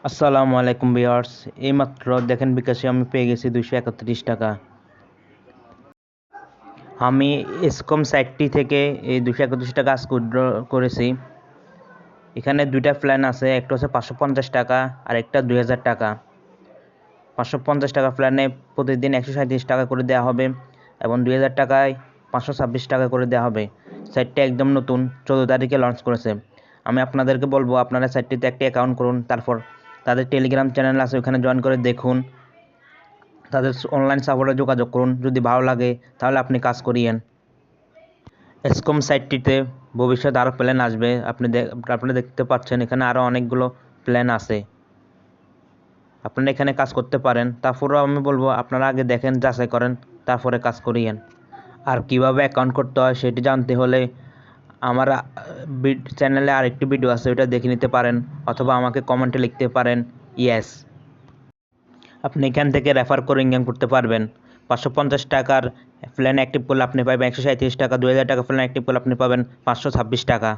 আসসালামু আলাইকুম ভিউয়ার্স, এইমাত্র দেখেন বিকাশে আমি পেয়ে গেছি 231 টাকা। আমি এসকম সাইটটি থেকে এই 231 টাকা আজকে উইথড্র করেছি। এখানে দুইটা প্ল্যান আছে, একটা হচ্ছে 550 টাকা আর একটা 2000 টাকা। 550 টাকা প্ল্যানে প্রতিদিন 137 টাকা করে দেওয়া হবে এবং 2000 টাকায় 526 টাকা করে দেওয়া হবে। সাইটটি একদম নতুন, 14 তারিখে লঞ্চ করেছে। আমি আপনাদেরকে বলবো আপনারা সাইটটিতে একটি অ্যাকাউন্ট করুন, তারপর তাদের টেলিগ্রাম চ্যানেল আছে ওখানে জয়েন করে দেখুন, তাদের অনলাইন সাপোর্টে যোগাযোগ করুন। যদি ভালো লাগে তাহলে আপনি কাজ করিয়েন। এসকম সাইটটিতে ভবিষ্যতে আরও প্ল্যান আসবে, আপনি দেখতে পাচ্ছেন এখানে আরও অনেকগুলো প্ল্যান আছে, আপনারা এখানে কাজ করতে পারেন। তারপরেও আমি বলবো আপনারা আগে দেখেন, যাচাই করেন, তারপরে কাজ করিয়েন। আর কিভাবে অ্যাকাউন্ট করতে হয় সেটি জানতে হলে আমার চ্যানেলে আরেকটি ভিডিও আছে, ওটা দেখে নিতে পারেন, অথবা আমাকে কমেন্টে লিখতে পারেন ইয়েস। আপনি এখান থেকে রেফার করে ইনকাম করতে পারবেন। 550 টাকার প্ল্যান অ্যাক্টিভ করলে আপনি পাবেন 137 টাকা, 2000 টাকা প্ল্যান অ্যাক্টিভ করলে আপনি পাবেন 526 টাকা।